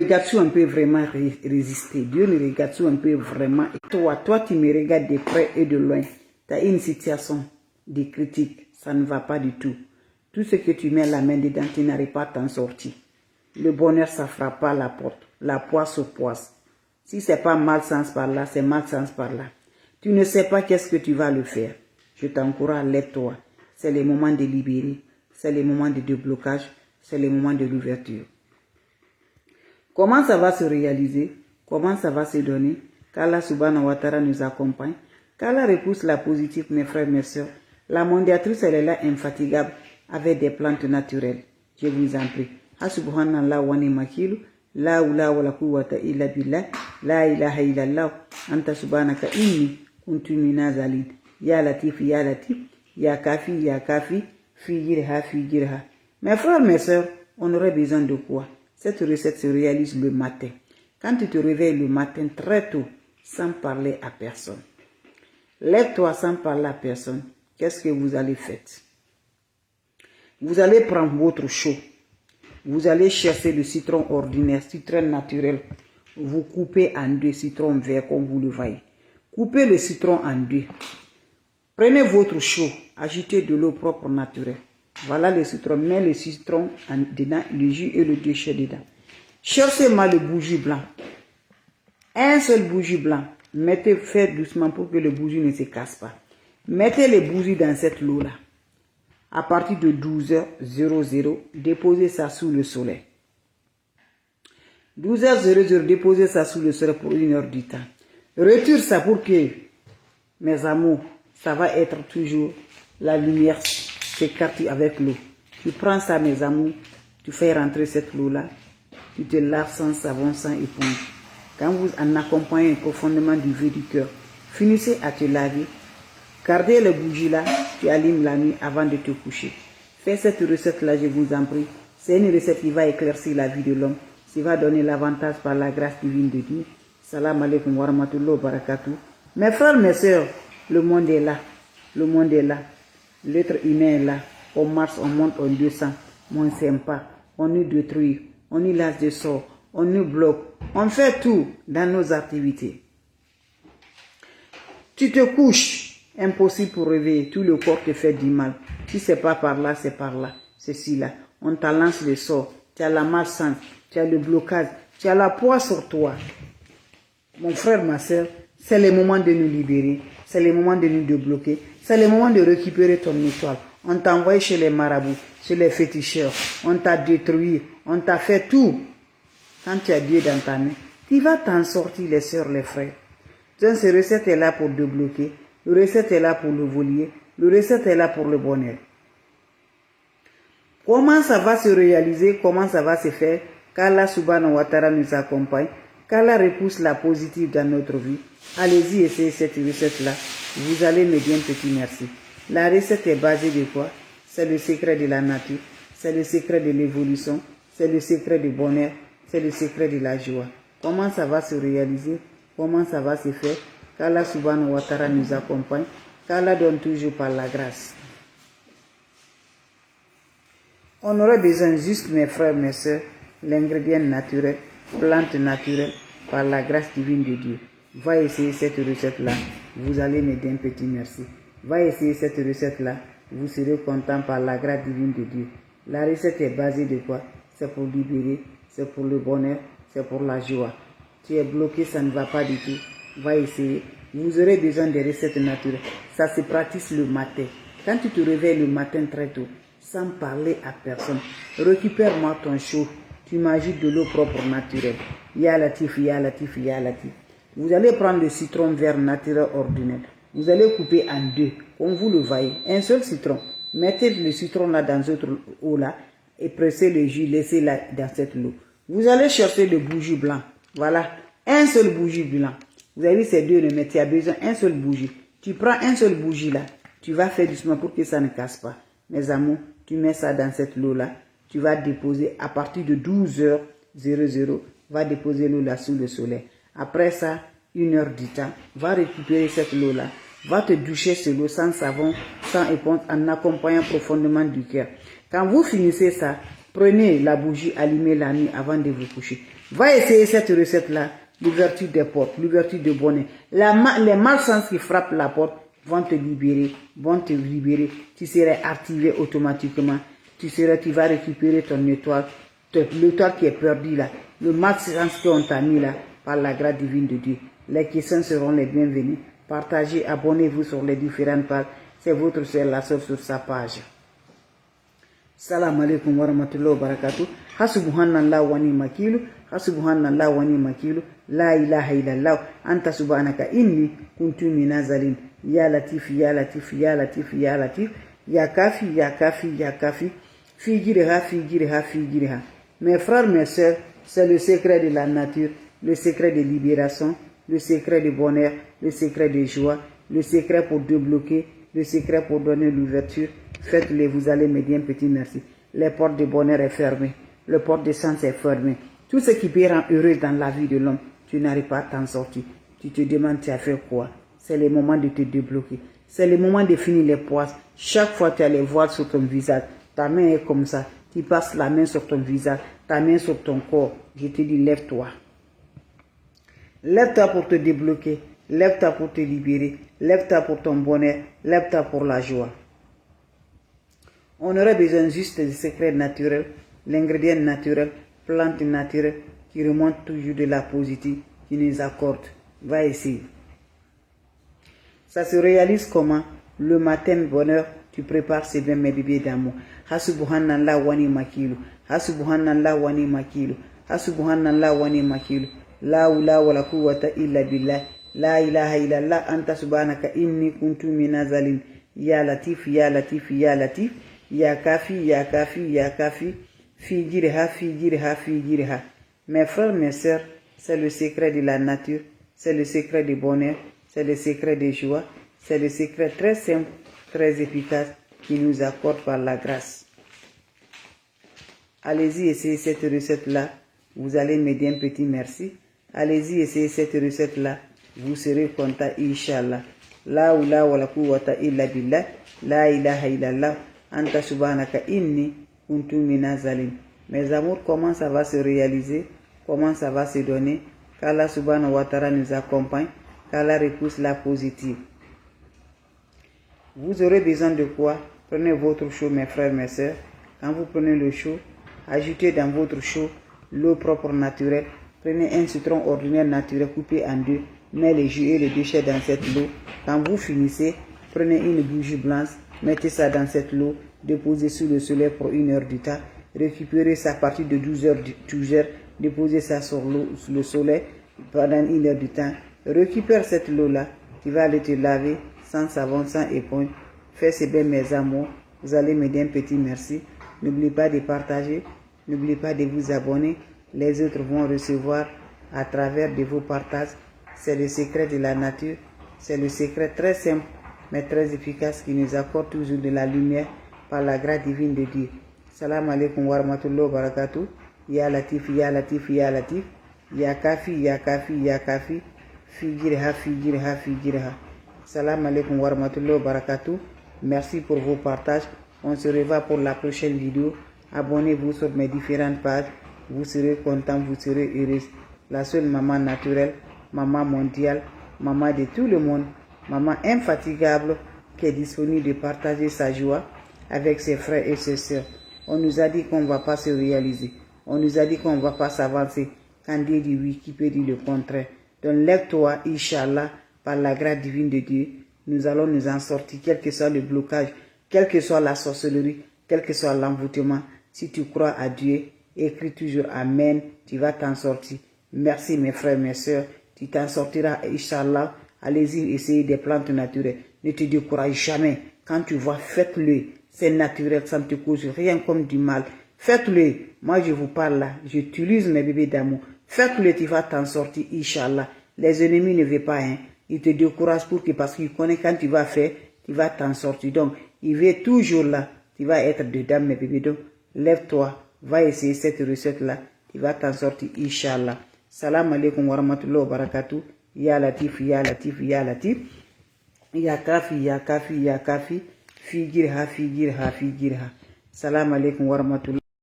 Regarde-tu un peu vraiment résister? Dieu ne regarde-tu un peu vraiment? Toi, tu me regardes de près et de loin. Tu as une situation de critique, ça ne va pas du tout. Tout ce que tu mets la main dedans, tu n'arrives pas à t'en sortir. Le bonheur, ça frappe pas la porte. La poisse au poisse. Si c'est pas malchance par là, c'est malchance par là. Tu ne sais pas qu'est-ce que tu vas le faire. Je t'encourage, lève-toi. C'est le moment de libérer. C'est le moment de déblocage. C'est le moment de l'ouverture. Comment ça va se réaliser? Comment ça va se donner? Qu'Allah subhanahu wa ta'ala nous accompagne. Qu'Allah repousse la positive, mes frères, mes soeurs. La mondiatrice, elle est là, infatigable, avec des plantes naturelles. Je vous en prie. Subhanallah wa ni'makilu. La hawla wa la quwwata illa billah. La ilaha illallah. Anta subhanaka inni kuntu minazalin. Ya latif, ya latif. Ya kafi, ya kafi. Fi jirha, fi jirha. Mes frères, mes soeurs, on aurait besoin de quoi? Cette recette se réalise le matin. Quand tu te réveilles le matin très tôt, sans parler à personne. Lève-toi sans parler à personne. Qu'est-ce que vous allez faire? Vous allez prendre votre chaud. Vous allez chercher le citron ordinaire, citron naturel. Vous coupez en deux, citron vert comme vous le voyez. Coupez le citron en deux. Prenez votre chaud, ajoutez de l'eau propre naturelle. Voilà le citron, mets le citron dedans, le jus et le déchet dedans. Cherchez-moi le bougie blanc. Un seul bougie blanc. Mettez, faites doucement pour que le bougie ne se casse pas. Mettez les bougies dans cette eau-là. À partir de 12h00, déposez ça sous le soleil. 12h00, déposez ça sous le soleil pour 1 heure du temps. Retire ça pour que, mes amours, ça va être toujours la lumière s'écarte avec l'eau. Tu prends ça, mes amours, tu fais rentrer cette eau-là, tu te laves sans savon, sans éponge. Quand vous en accompagnez profondément du vœu du cœur, finissez à te laver. Gardez les bougies là, tu allumes la nuit avant de te coucher. Fais cette recette-là, je vous en prie. C'est une recette qui va éclaircir la vie de l'homme, qui va donner l'avantage par la grâce divine de Dieu. Salam alaikum wa rahmatullahi wa barakatuh. Mes frères, mes soeurs, le monde est là. Le monde est là. L'être humain est là. On marche, on monte, on descend. Mais on ne s'aime pas. On nous détruit. On nous lance des sorts. On nous bloque. On fait tout dans nos activités. Tu te couches. Impossible pour réveiller. Tout le corps te fait du mal. Si c'est pas par là, c'est par là. Ceci là. On te lance les sorts. Tu as la malchance. Tu as le blocage. Tu as la poids sur toi. Mon frère, ma soeur, c'est le moment de nous libérer. C'est le moment de nous débloquer. C'est le moment de récupérer ton étoile. On t'a envoyé chez les marabouts, chez les féticheurs. On t'a détruit. On t'a fait tout. Quand tu as Dieu dans ta main, tu vas t'en sortir, les soeurs, les frères. Donc, cette recette est là pour débloquer. Le recette est là pour le volier. Le recette est là pour le bonheur. Comment ça va se réaliser? Comment ça va se faire? Qu'Allah subhanahu wa ta'ala nous accompagne. Qu'Allah repousse la positive dans notre vie. Allez-y, essayez cette recette-là. Vous allez me dire un petit merci. La recette est basée de quoi? C'est le secret de la nature. C'est le secret de l'évolution. C'est le secret du bonheur. C'est le secret de la joie. Comment ça va se réaliser? Comment ça va se faire? Qu'Allah subhanahu wa ta'ala nous accompagne. Qu'Allah donne toujours par la grâce. On aurait besoin juste, mes frères, mes soeurs, l'ingrédient naturel, plante naturelle, par la grâce divine de Dieu. Va essayer cette recette-là. Vous allez me dire un petit merci. Va essayer cette recette-là. Vous serez content par la grâce divine de Dieu. La recette est basée de quoi? C'est pour libérer, c'est pour le bonheur, c'est pour la joie. Tu es bloqué, ça ne va pas du tout. Va essayer. Vous aurez besoin des recettes naturelles. Ça se pratique le matin. Quand tu te réveilles le matin très tôt, sans parler à personne, récupère-moi ton chaud. Tu m'ajoutes de l'eau propre naturelle. Ya latif, ya latif, ya latif. Vous allez prendre le citron vert naturel ordinaire. Vous allez couper en deux, comme vous le voyez. Un seul citron. Mettez le citron là dans votre eau là et pressez le jus, laissez-la dans cette eau. Vous allez chercher le bougie blanc. Voilà, un seul bougie blanc. Vous avez vu ces deux, mais tu as besoin d'un seul bougie. Tu prends un seul bougie là. Tu vas faire doucement pour que ça ne casse pas. Mes amours, tu mets ça dans cette eau là. Tu vas déposer à partir de 12h00. Va déposer l'eau là sous le soleil. Après ça, 1 heure du temps, va récupérer cette eau là. Va te doucher sur l'eau sans savon, sans éponge, en accompagnant profondément du cœur. Quand vous finissez ça, prenez la bougie, allumez la nuit avant de vous coucher. Va essayer cette recette-là. L'ouverture des portes, l'ouverture de bonnet. Les malsens qui frappent la porte vont te libérer, Tu seras activé automatiquement. Tu vas récupérer ton étoile, l'étoile qui est perdue là. Le malsens qu'on t'a mis là, par la grâce divine de Dieu. Les questions seront les bienvenues. Partagez, abonnez-vous sur les différentes pages. C'est votre sœur la sœur sur sa page. Salam alaikum wa rahmatullahi wa barakatuh. Hasubhanallah wa ni'mal wakil. Hasubhanallah wa ni'mal wakil. La ilaha illallah. Anta subhanaka inni kuntu minazalin. Ya latif, ya latif, ya latif, ya latif. Ya kafi, ya kafi, ya kafi. Figirha, figirha, figirha. Mes frères, mes sœurs, c'est le secret de la nature, le secret de libération, le secret de bonheur, le secret de joie, le secret pour débloquer, le secret pour donner l'ouverture. Faites-le, vous allez me dire un petit merci. Les portes de bonheur est fermées, le porte de sens est fermé. Tout ce qui peut rendre heureux dans la vie de l'homme, tu n'arrives pas à t'en sortir. Tu te demandes, tu as fait quoi? C'est le moment de te débloquer. C'est le moment de finir les poisses. Chaque fois tu as les voiles sur ton visage, ta main est comme ça. Tu passes la main sur ton visage, ta main sur ton corps. Je te dis, lève-toi. Lève-toi pour te débloquer. Lève-toi pour te libérer. Lève-toi pour ton bonheur. Lève-toi pour la joie. On aurait besoin juste des secrets naturels, l'ingrédient naturel, plante naturelle qui remonte toujours de la positive, qui nous accorde. Va essayer. Ça se réalise comment? Le matin, bonheur, tu prépares ces bien mes bébés d'amour. Hasubhanallah wa ni'mal wakil. Hasubhanallah wa ni'mal wakil. Hasubhanallah wa ni'mal wakil. La hawla wa la quwwata illa billah. La ilaha illallah anta subhanaka inni kuntu minazalin. Ya latif, ya latif, ya latif. Ya kafi, ya kafi, ya kafi. Figirha, figirha, figirha. Mes frères, mes sœurs, c'est le secret de la nature, c'est le secret du bonheur, c'est le secret de joie, c'est le secret très simple, très efficace qui nous accorde par la grâce. Allez-y, essayez cette recette-là. Vous allez me dire un petit merci. Allez-y, essayez cette recette-là. Vous serez content, Inch'Allah. La hawla wa la quwwata illa billah. La ilaha illallah. Anta subhanaka inni kuntu minazalin. Mes amours, comment ça va se réaliser? Comment ça va se donner? Qu'Allah subhanahu wa ta'ala nous accompagne. Qu'Allah repousse la positive. Vous aurez besoin de quoi? Prenez votre chaud, mes frères, mes sœurs. Quand vous prenez le chaud, ajoutez dans votre chaud l'eau propre naturelle. Prenez un citron ordinaire naturel coupé en deux. Mettez les jus et les déchets dans cette eau. Quand vous finissez, prenez une bougie blanche. Mettez ça dans cette eau. Déposez sous le soleil pour 1 heure du temps. Récupérez ça à partir de 12 heures. Déposez ça sur le soleil pendant 1 heure du temps. Récupère cette eau-là. Tu vas aller te laver sans savon, sans éponge. Fais ces bien mes amours. Vous allez me dire un petit merci. N'oubliez pas de partager. N'oubliez pas de vous abonner. Les autres vont recevoir à travers de vos partages. C'est le secret de la nature. C'est le secret très simple mais très efficace qui nous accorde toujours de la lumière par la grâce divine de Dieu. Salam alaikum wa rahmatullahi wa barakatuh. Ya latif, ya latif, ya latif. Ya kafi, ya kafi, ya kafi. Figirha, figirha, figirha. Salam alaikum wa rahmatullahi wa barakatuh. Merci pour vos partages. On se revoit pour la prochaine vidéo. Abonnez-vous sur mes différentes pages. Vous serez content, vous serez heureux. La seule maman naturelle, maman mondiale, maman de tout le monde, maman infatigable qui est disponible de partager sa joie avec ses frères et ses sœurs. On nous a dit qu'on ne va pas se réaliser. On nous a dit qu'on ne va pas s'avancer. Quand Dieu dit oui, qui peut dire le contraire? Donc lève-toi, Inch'Allah, par la grâce divine de Dieu. Nous allons nous en sortir, quel que soit le blocage, quelle que soit la sorcellerie, quel que soit l'envoûtement. Si tu crois à Dieu, écris toujours Amen, tu vas t'en sortir. Merci mes frères, mes sœurs, tu t'en sortiras, Inch'Allah. Allez-y, essayez des plantes naturelles. Ne te décourage jamais. Quand tu vois, faites-le. C'est naturel, ça ne te cause rien comme du mal. Faites-le. Moi, je vous parle là. J'utilise mes bébés d'amour. Faites-le, tu vas t'en sortir, Inch'Allah. Les ennemis ne veulent pas, hein. Ils te découragent parce qu'ils connaissent quand tu vas faire, tu vas t'en sortir. Donc, il veut toujours là. Tu vas être dedans, mes bébés. Donc, lève-toi. Va essayer cette recette-là. Tu vas t'en sortir, Inch'Allah. Salam alaikum wa rahmatullahi wa barakatuh. Ya latif, ya latif, ya latif. Ya kafi, ya kafi, ya kafi. Figirha, figirha, figirha. Salam alaikum wa rahmatullahi.